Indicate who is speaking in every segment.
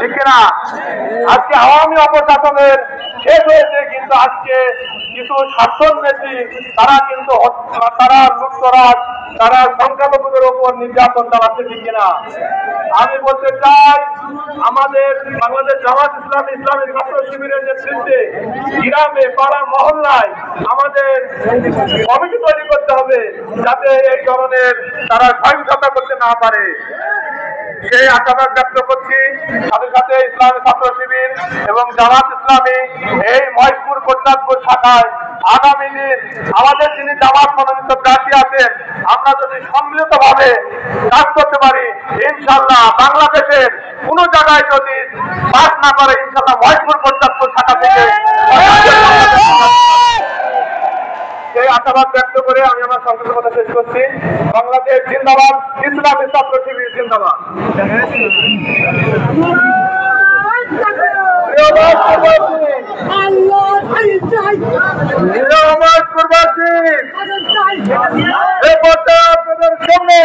Speaker 1: ঠিক কিনা? আজকে আওয়ামী অপশাসনের শেষ হয়েছে, কিন্তু আজকে কিছু শাসনবেশী তারা কিন্তু তারা লুটতরাজ, তারা সংখ্যালঘুদের উপর নির্যাতন চালাচ্ছে। ঠিক কিনা? আমি বলতে চাই, আমাদের বাংলাদেশ জামাত ইসলামী ইসলামিক ছাত্র শিবিরের নেতৃত্বে গ্রামে পাড়া মহল্লায় আমাদের কমিটি তৈরি করতে হবে, যাতে এই ধরনের তারা সহিংসতা করতে না পারে। সেই আশাবাদ ব্যক্ত করছি। সাথে সাথে ইসলামী ছাত্র শিবির এবং জামাত ইসলামী এই মহেশপুর কোটচাঁদপুর শাখায় আগামী দিন আমাদের যিনি জামাত মনোনীত প্রার্থী আছেন, আমরা যদি সম্মিলিতভাবে কাজ করতে পারি, ইনশাল্লাহ বাংলাদেশের কোন জায়গায় যদি বাস না করে, ইনশাল্লাহ মহেশপুর কোটচাঁদপুর শাখা থেকে সেই আশাবাদ ব্যক্ত করে আমি আমার সংক্ষিপ্ত কথা শেষ করছি। বাংলাদেশ জিন্দাবাদ, ইসলামী ছাত্র শিবির জিন্দাবাদ। আপনাদের সামনে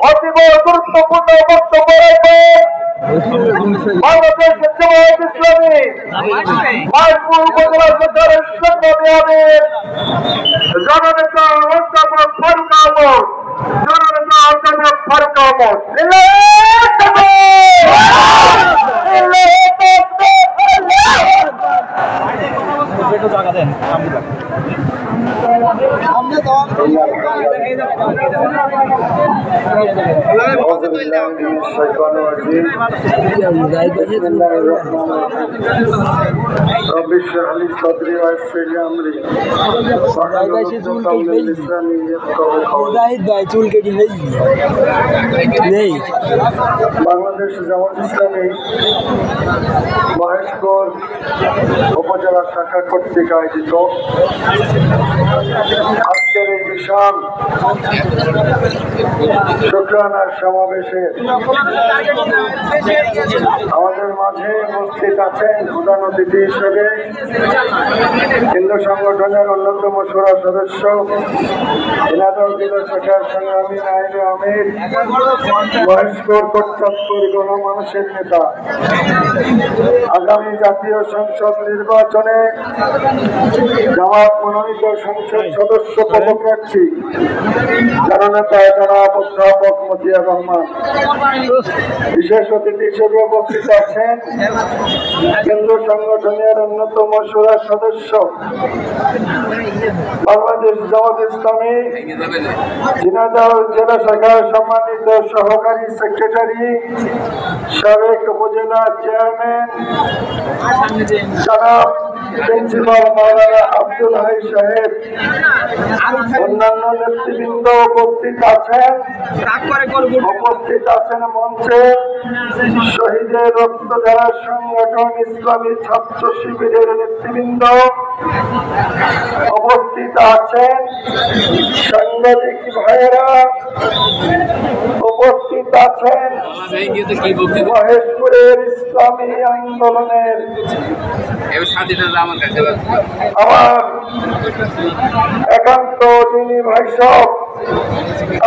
Speaker 1: অতীব গুরুত্বপূর্ণ বক্তব্য বাংলাদেশ জামাত ইসলামী মহেশপুর উপজেলা সরকারের সংগ্রামী জননেতা অধ্যাপক ফারুক আহমদ, জননেতা অধ্যাপক ফারুক আহমদ। বাংলাদেশ জামাত ইসলামী মহেশপুর উপজেলা শাখা কর্তৃক আয়োজিত আজকের এই বিশাল শুকরানার সমাবেশে আমাদের মাঝে উপস্থিত আছেন প্রধান অতিথি হিসেবে হিন্দু সংগঠনের অন্যতম সুরা সদস্য দিনাজপুর জেলা শাখার সংগ্রামী নায়েবে আমির, মহেশপুর কোটচাঁদপুর গণমানুষের নেতা, আগামী জাতীয় সংসদ নির্বাচনে জামাত মনোনীত সংসদ সদস্য পদপ্রার্থী জননেতা জনাব অধ্যাপক মতিয়ার রহমান। বিশেষ অতিথি হিসেবে উপস্থিত আছেন কেন্দ্র সংগঠনের অন্যতম সুরা সদস্য বাংলাদেশ জামাত ইসলামী ঝিনাইদহ জেলা শাখার সম্মানিত সহকারী সেক্রেটারি, সাবেক উপজেলা চেয়ারম্যান জনাব প্রিন্সিপাল মাওলানা আব্দুল হাই সাহেব, অন্যান্য নেতৃবৃন্দ উপস্থিত আছেন মঞ্চে শহীদের রক্ত ধারা সংগঠন ইসলামী ছাত্র শিবিরের নেতৃবৃন্দ, উপস্থিত আছেন সাংবাদিক ভাইয়েরা, উপস্থিত আছেন মহেশপুরের ইসলামী আন্দোলনের আমার একান্ত দিনী ভাই সব,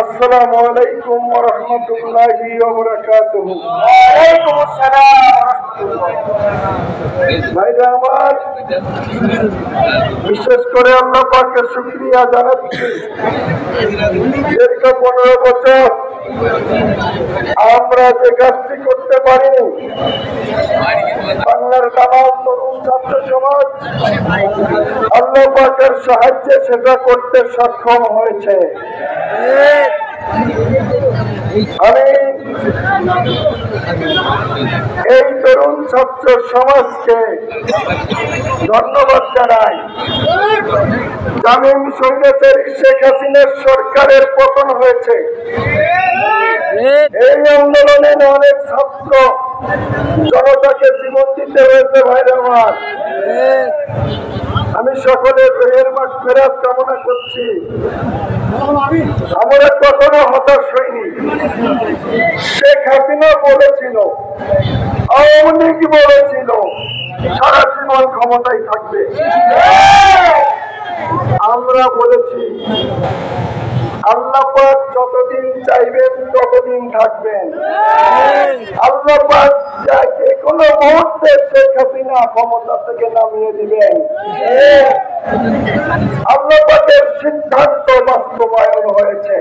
Speaker 1: আসসালামু আলাইকুম ওয়া রাহমাতুল্লাহি ওয়া বারাকাতুহু। ওয়ালাইকুম আসসালাম ওয়া রাহমাতুল্লাহ। ভাইরা আমার, বিশেষ করে আল্লাহ পাকের শুকরিয়া জানাচ্ছি, দীর্ঘ 15 বছর আমরা যে কাজটি করতে পারিনি, বাংলার তামাম তরুণ ছাত্র সমাজ আল্লাহ পাকের সাহায্যে সেটা করতে সক্ষম হয়েছে। আমি এই তরুণ ছাত্র সমাজকে ধন্যবাদ জানাই। জামিন স্বৈরাচারী শেখ হাসিনার সরকারের পতন হয়েছে, এই আন্দোলনে অনেক ছাত্র জনতাকে জীবন দিতে হয়েছে। ভাইরা আমার, আমি সকলের রোহের মাগফিরাত কামনা করছি। আমরা কখনো হতাশ হইনি। শেখ হাসিনা বলেছিল, আওয়ামী লীগ বলেছিল সারা জীবন ক্ষমতায় থাকবে। আমরা বলেছি আল্লাহ পাক যতদিন চাইবেন ততদিন থাকবেন। আল্লাহ পাক মুহূর্তে শেখ হাসিনা ক্ষমতা থেকে নামিয়ে দিবেন। আল্লাহ পাকের সিদ্ধান্ত বাস্তবায়ন হয়েছে।